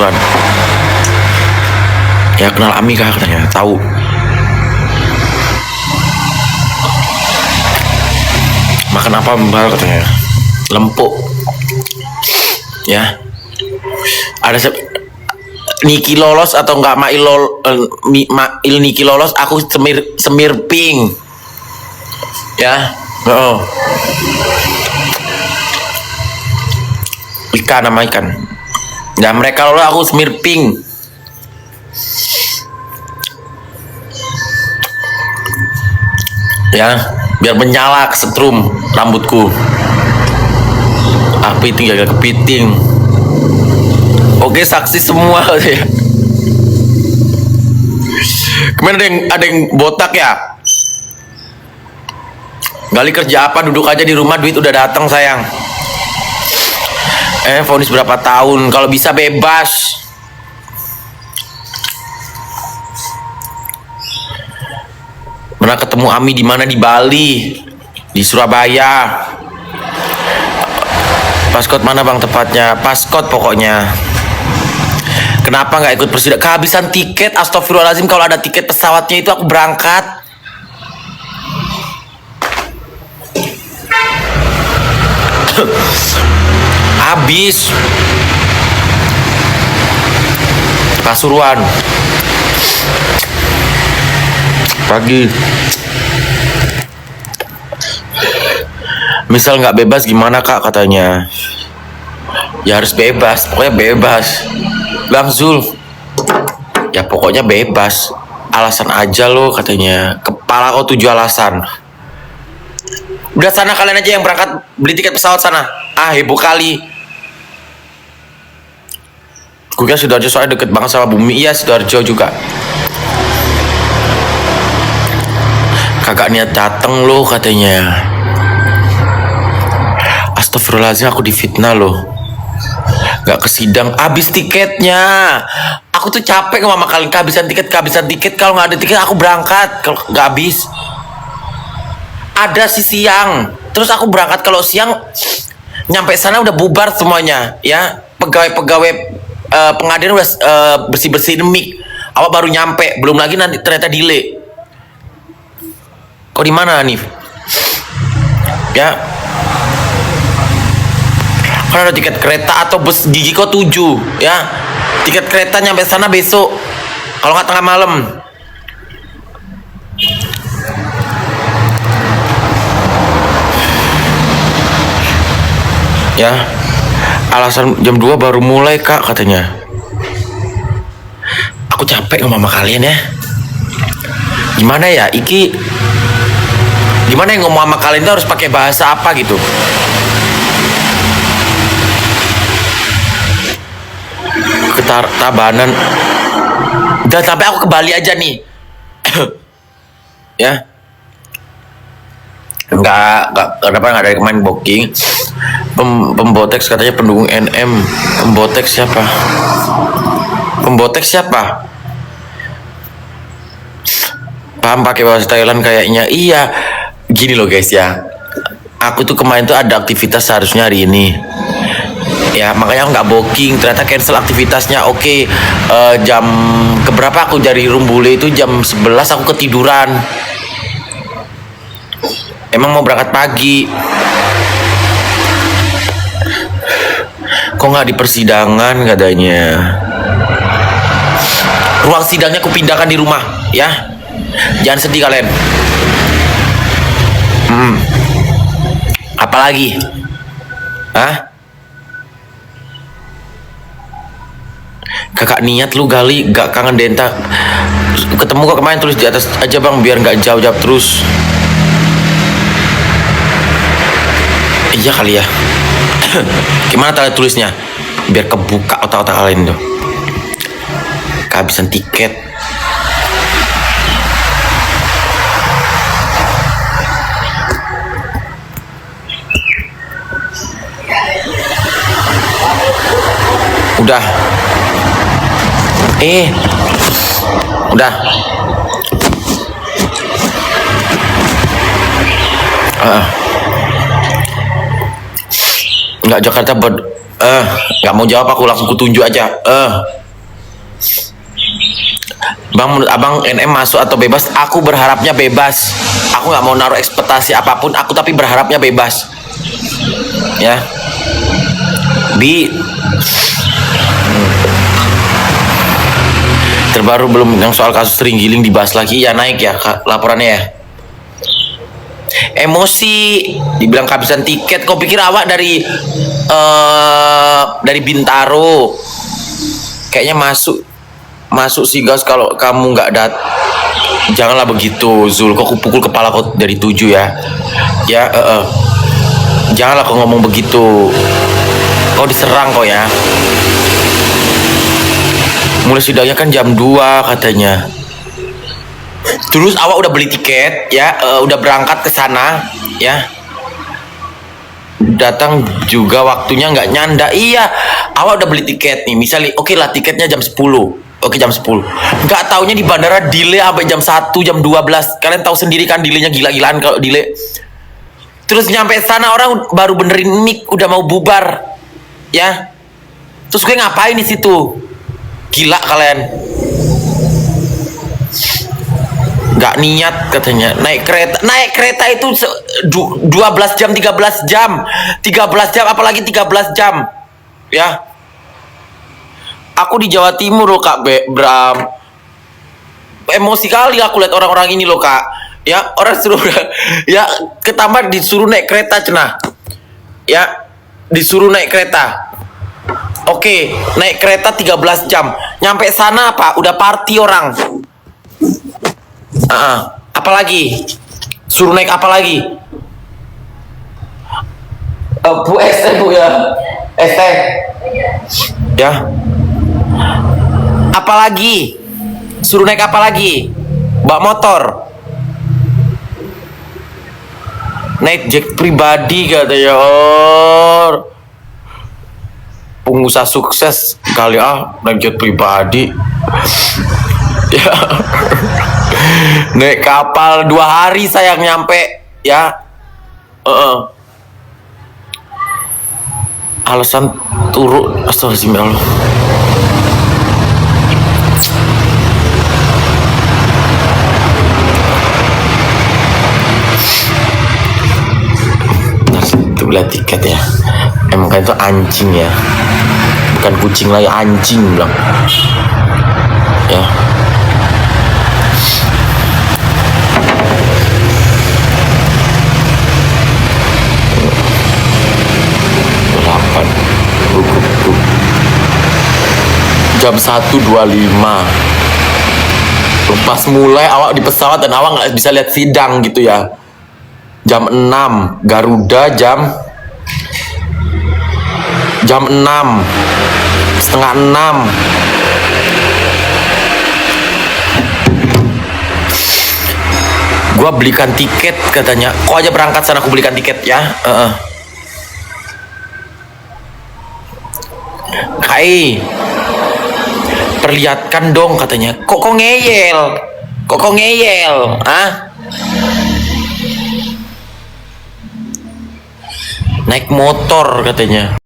Pasuruan. Ya kenal Ami kah katanya, tahu. Makan apa Mbak katanya? Lempuk. Ya. Ada Niki lolos atau enggak Mail Niki lolos, aku semir pink. Ya. Oh. Ikan, nama ikan. Ya mereka lolos, aku semir pink. Ya, biar menyala kesetrum rambutku. Api tinggal kepiting. Oke, saksi semua ya. Kemarin ada yang botak ya. Gali kerja apa? Duduk aja di rumah, duit udah datang sayang. Vonis berapa tahun? Kalau bisa bebas. Pernah ketemu Ami di mana? Di Bali, di Surabaya. Paskot mana bang tepatnya? Paskot pokoknya. Kenapa nggak ikut persidangan? Kehabisan tiket. Astagfirullahaladzim, kalau ada tiket pesawatnya itu aku berangkat. Habis. Pasuruan. Pagi. Misal nggak bebas gimana kak katanya? Ya harus bebas, pokoknya bebas. Bang Zul, ya pokoknya bebas. Alasan aja lo katanya. Kepala kau 7 alasan. Udah sana kalian aja yang berangkat beli tiket pesawat sana. Ah heboh kali. Gue kira Sidoarjo soalnya deket banget sama bumi. Iya Sidoarjo juga. Kagak niat dateng lo katanya. Astagfirullahaladzim, aku difitnah lo. Gak ke sidang, habis tiketnya. Aku tuh capek sama kalian, kehabisan tiket. Kalau nggak ada tiket aku berangkat. Kalau nggak habis, ada si siang. Terus aku berangkat, kalau siang nyampe sana udah bubar semuanya. Ya pegawai pengadilan udah bersih mic. Awak baru nyampe, belum lagi nanti ternyata delay. Kau di mana Hanif? Ya. Kalau ada tiket kereta atau bus gigi kau 7 ya. Tiket kereta nyampe sana besok. Kalau nggak tengah malam. Ya. Alasan jam 2 baru mulai kak katanya. Aku capek ngomong sama kalian ya. Gimana ya? Gimana yang ngomong sama kalian itu harus pakai bahasa apa gitu? Tabanan. Udah sampai aku ke Bali aja nih. Ya. Enggak ada kemarin booking. Pembotex katanya pendukung NM. Pembotex siapa? Paham pakai bahasa Thailand kayaknya. Iya. Gini loh guys ya. Aku tuh kemarin tuh ada aktivitas seharusnya hari ini. Ya makanya aku nggak booking, ternyata cancel aktivitasnya. Oke, jam keberapa aku dari Rumbule itu jam 11 aku ketiduran. Emang mau berangkat pagi. Kok nggak di persidangan katanya? Ruang sidangnya aku pindahkan di rumah ya. Jangan sedih kalian. Apalagi? Hah? Kakak niat lu Gali, gak kangen Denta. Ketemu kok kemarin, tulis di atas aja bang, biar gak jawab terus. Iya kali ya. Gimana tanda tulisnya? Biar kebuka otak-otak kalian tuh. Kehabisan tiket. Udah. Udah. Enggak, Jakarta Nggak mau jawab, aku langsung kutunjuk aja. Bang, menurut abang NM masuk atau bebas? Aku berharapnya bebas. Aku nggak mau naruh ekspektasi apapun. Aku tapi berharapnya bebas. Ya. Terbaru belum yang soal kasus terenggiling dibahas lagi ya, naik ya laporannya ya. Emosi, dibilang kehabisan tiket. Kau pikir awak dari Bintaro? Kayaknya masuk sih gas kalau kamu nggak janganlah begitu Zul, kok pukul kepala kau dari 7 ya. Ya janganlah kau ngomong begitu, kau diserang kau ya. Mulai sidangnya kan jam 2 katanya. Terus awak udah beli tiket ya, udah berangkat ke sana ya, datang juga waktunya nggak nyanda. Iya, awak udah beli tiket nih misalnya, oke lah tiketnya jam 10. Oke, jam 10. Nggak taunya di bandara delay sampai jam 1, jam 12. Kalian tahu sendiri kan delaynya gila-gilaan kalau delay. Terus nyampe sana orang baru benerin mic, udah mau bubar. Ya. Terus gue ngapain di situ? Gila kalian. Nggak niat katanya. Naik kereta itu 12 jam, 13 jam. 13 jam, apalagi 13 jam. Ya. Aku di Jawa Timur loh Kak Bram. Emosi kali aku lihat orang-orang ini loh Kak. Ya, orang suruh ya ketambah disuruh naik kereta cenah. Ya, disuruh naik kereta. Oke, naik kereta 13 jam. Nyampe sana apa? Udah party orang. Apalagi? Suruh naik apa lagi? Bu ST Bu ya. ST. Ya. Apalagi? Suruh naik apa lagi? Bawa motor. Naik jet pribadi katanya. Pengusaha sukses kali naik jet pribadi. Ya. Naik kapal 2 hari sayang nyampe ya. Alasan turun, astagfirullahaladzim. Itu beli tiket ya. Emang kan itu anjing ya, bukan kucing lagi, anjing bilang ya. Jam 1.25 lepas mulai awak di pesawat dan awak nggak bisa lihat sidang gitu ya. Jam 6 Garuda jam 6 setengah 6. Gua belikan tiket katanya. Kok aja berangkat sana aku belikan tiket ya. Hai, perlihatkan dong katanya. Kok ngeyel? Kok ngeyel? Naik motor katanya.